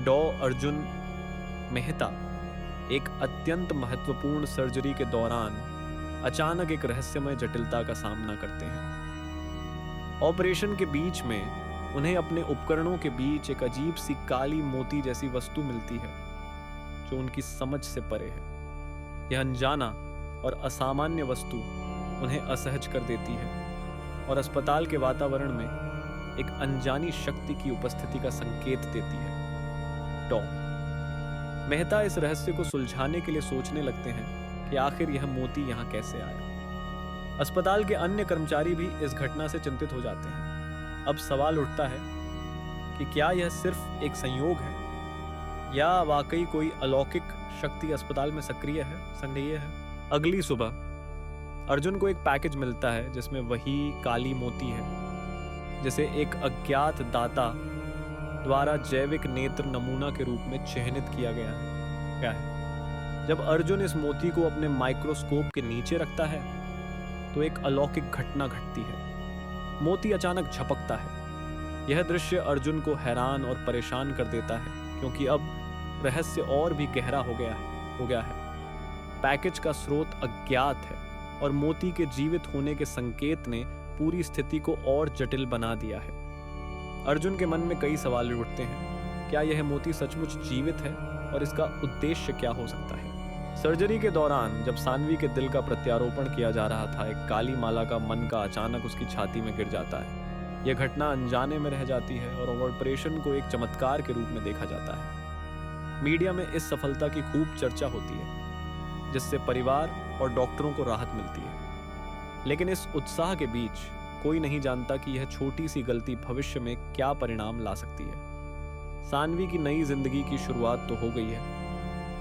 डॉ. अर्जुन मेहता एक अत्यंत महत्वपूर्ण सर्जरी के दौरान अचानक एक रहस्यमय जटिलता का सामना करते हैं। ऑपरेशन के बीच में उन्हें अपने उपकरणों के बीच एक अजीब सी काली मोती जैसी वस्तु मिलती है जो उनकी समझ से परे है। यह अनजाना और असामान्य वस्तु उन्हें असहज कर देती है और अस्पताल के वातावरण में एक अनजानी शक्ति की उपस्थिति का संकेत देती है। डॉ. मेहता इस रहस्य को सुलझाने के लिए सोचने लगते हैं कि आखिर यह मोती यहाँ कैसे आया। अस्पताल के अन्य कर्मचारी भी इस घटना से चिंतित हो जाते हैं। अब सवाल उठता है कि क्या यह सिर्फ एक संयोग है या वाकई कोई अलौकिक शक्ति अस्पताल में सक्रिय है। अगली सुबह अर्जुन को एक पैकेज मिलता है जिसमें वही काली मोती है जिसे एक अज्ञात दाता द्वारा जैविक नेत्र नमूना के रूप में चिह्नित किया गया है। जब अर्जुन इस मोती को अपने माइक्रोस्कोप के नीचे रखता है तो एक अलौकिक घटना घटती है। मोती अचानक झपकता है। यह दृश्य अर्जुन को हैरान और परेशान कर देता है क्योंकि अब रहस्य और भी गहरा हो गया है। पैकेज का स्रोत अज्ञात है और मोती के जीवित होने के संकेत ने पूरी स्थिति को और जटिल बना दिया है। अर्जुन के मन में कई सवाल उठते हैं। क्या यह मोती सचमुच जीवित है और इसका उद्देश्य क्या हो सकता है? सर्जरी के दौरान जब सानवी के दिल का प्रत्यारोपण किया जा रहा था, एक काली माला का मन का अचानक उसकी छाती में गिर जाता है। यह घटना अनजाने में रह जाती है और ऑपरेशन को एक चमत्कार के रूप में देखा जाता है। मीडिया में इस सफलता की खूब चर्चा होती है जिससे परिवार और डॉक्टरों को राहत मिलती है। लेकिन इस उत्साह के बीच कोई नहीं जानता कि यह छोटी सी गलती भविष्य में क्या परिणाम ला सकती है। सानवी की नई जिंदगी की शुरुआत तो हो गई है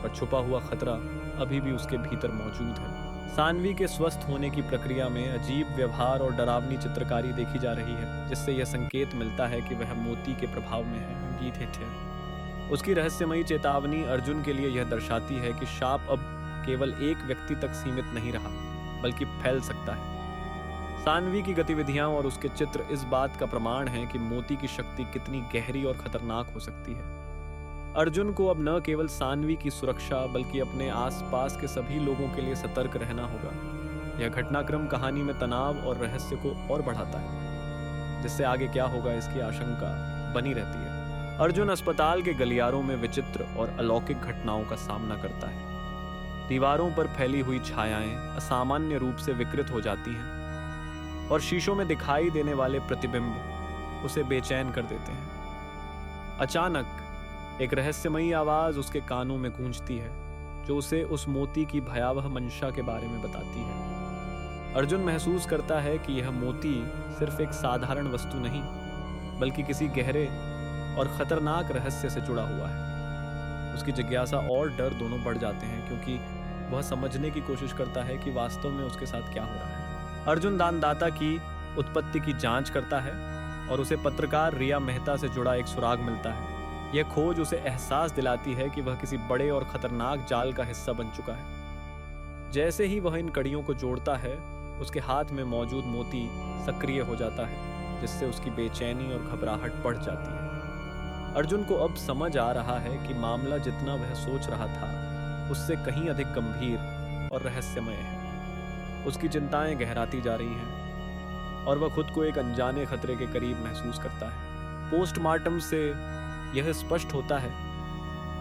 पर छुपा हुआ खतरा अभी भी उसके भीतर मौजूद है। सानवी के स्वस्थ होने की प्रक्रिया में अजीब व्यवहार और डरावनी चित्रकारी देखी जा रही है जिससे यह संकेत मिलता है कि वह मोती के प्रभाव में है। उसकी रहस्यमयी चेतावनी अर्जुन के लिए यह दर्शाती है कि शाप अब केवल एक व्यक्ति तक सीमित नहीं रहा बल्कि फैल सकता है। सानवी की गतिविधियां और उसके चित्र इस बात का प्रमाण हैं कि मोती की शक्ति कितनी गहरी और खतरनाक हो सकती है। अर्जुन को अब न केवल सानवी की सुरक्षा बल्कि अपने आसपास के सभी लोगों के लिए सतर्क रहना होगा। यह घटनाक्रम कहानी में तनाव और रहस्य को और बढ़ाता है जिससे आगे क्या होगा इसकी आशंका बनी रहती है। अर्जुन अस्पताल के गलियारों में विचित्र और अलौकिक घटनाओं का सामना करता है। दीवारों पर फैली हुई छायाएं असामान्य रूप से विकृत हो जाती हैं और शीशों में दिखाई देने वाले प्रतिबिंब उसे बेचैन कर देते हैं। अचानक एक रहस्यमयी आवाज उसके कानों में गूंजती है जो उसे उस मोती की भयावह मंशा के बारे में बताती है। अर्जुन महसूस करता है कि यह मोती सिर्फ एक साधारण वस्तु नहीं बल्कि किसी गहरे और खतरनाक रहस्य से जुड़ा हुआ है। उसकी जिज्ञासा और डर दोनों बढ़ जाते हैं क्योंकि वह समझने की कोशिश करता है कि वास्तव में उसके साथ क्या हो रहा है। अर्जुन दानदाता की उत्पत्ति की जांच करता है और उसे पत्रकार रिया मेहता से जुड़ा एक सुराग मिलता है। यह खोज उसे एहसास दिलाती है कि वह किसी बड़े और खतरनाक जाल का हिस्सा बन चुका है। जैसे ही वह इन कड़ियों को जोड़ता है उसके हाथ में मौजूद मोती सक्रिय हो जाता है जिससे उसकी बेचैनी और घबराहट बढ़ जाती है। अर्जुन को अब समझ आ रहा है कि मामला जितना वह सोच रहा था उससे कहीं अधिक गंभीर और रहस्यमय है। उसकी चिंताएं गहराती जा रही हैं और वह खुद को एक अनजाने खतरे के करीब महसूस करता है। पोस्टमार्टम से यह स्पष्ट होता है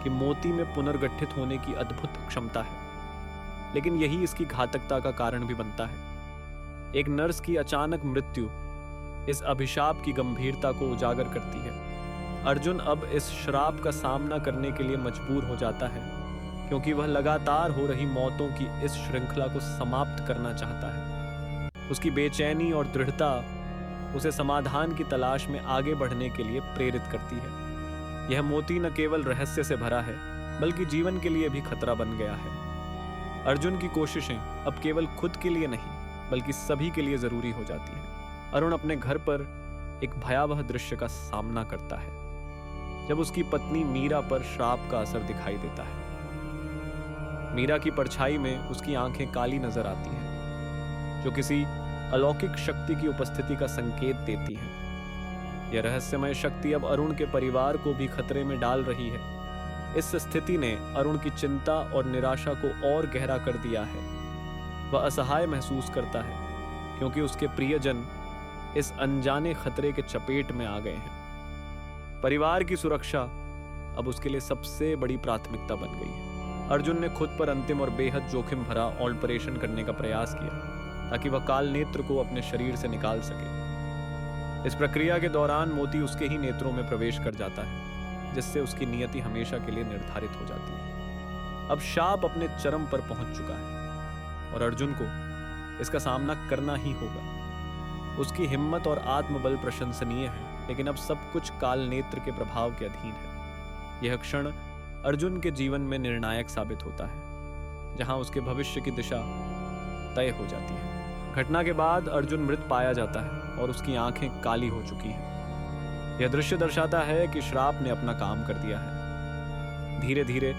कि मोती में पुनर्गठित होने की अद्भुत क्षमता है, लेकिन यही इसकी घातकता का कारण भी बनता है। एक नर्स की अचानक मृत्यु इस अभिशाप की गंभीरता को उजागर करती है। अर्जुन अब इस श्राप का सामना करने के लिए मजबूर हो जाता है क्योंकि वह लगातार हो रही मौतों की इस श्रृंखला को समाप्त करना चाहता है। उसकी बेचैनी और दृढ़ता उसे समाधान की तलाश में आगे बढ़ने के लिए प्रेरित करती है। यह मोती न केवल रहस्य से भरा है बल्कि जीवन के लिए भी खतरा बन गया है। अर्जुन की कोशिशें अब केवल खुद के लिए नहीं बल्कि सभी के लिए जरूरी हो जाती हैं। अरुण अपने घर पर एक भयावह दृश्य का सामना करता है जब उसकी पत्नी मीरा पर श्राप का असर दिखाई देता है। मीरा की परछाई में उसकी आंखें काली नजर आती हैं जो किसी अलौकिक शक्ति की उपस्थिति का संकेत देती हैं। यह रहस्यमय शक्ति अब अरुण के परिवार को भी खतरे में डाल रही है। इस स्थिति ने अरुण की चिंता और निराशा को और गहरा कर दिया है। वह असहाय महसूस करता है क्योंकि उसके प्रियजन इस अनजाने खतरे के चपेट में आ गए हैं। परिवार की सुरक्षा अब उसके लिए सबसे बड़ी प्राथमिकता बन गई है। अर्जुन ने खुद पर अंतिम और बेहद जोखिम भरा ऑपरेशन करने का प्रयास किया ताकि वह काल नेत्र को अपने शरीर से निकाल सके। इस प्रक्रिया के दौरान मोती उसके ही नेत्रों में प्रवेश कर जाता है, जिससे उसकी नियति हमेशा के लिए निर्धारित हो जाती है। अब शाप अपने चरम पर पहुंच चुका है और अर्जुन को इसका सामना करना ही होगा। उसकी हिम्मत और आत्मबल प्रशंसनीय है, लेकिन अब सब कुछ काल नेत्र के प्रभाव के अधीन है। यह क्षण अर्जुन के जीवन में निर्णायक साबित होता है, जहां उसके भविष्य की दिशा तय हो जाती है। घटना के बाद अर्जुन मृत पाया जाता है और उसकी आंखें काली हो चुकी हैं। यह दृश्य दर्शाता है कि श्राप ने अपना काम कर दिया है। धीरे धीरे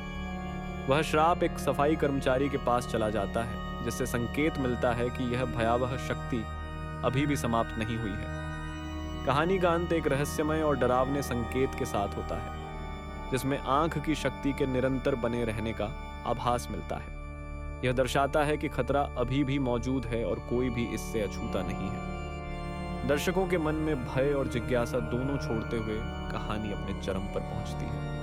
वह श्राप एक सफाई कर्मचारी के पास चला जाता है, जिससे संकेत मिलता है कि यह भयावह शक्ति अभी भी समाप्त नहीं हुई है। कहानी का अंत एक रहस्यमय और डरावने संकेत के साथ होता है, जिसमें आंख की शक्ति के निरंतर बने रहने का आभास मिलता है। यह दर्शाता है कि खतरा अभी भी मौजूद है और कोई भी इससे अछूता नहीं है। दर्शकों के मन में भय और जिज्ञासा दोनों छोड़ते हुए कहानी अपने चरम पर पहुंचती है।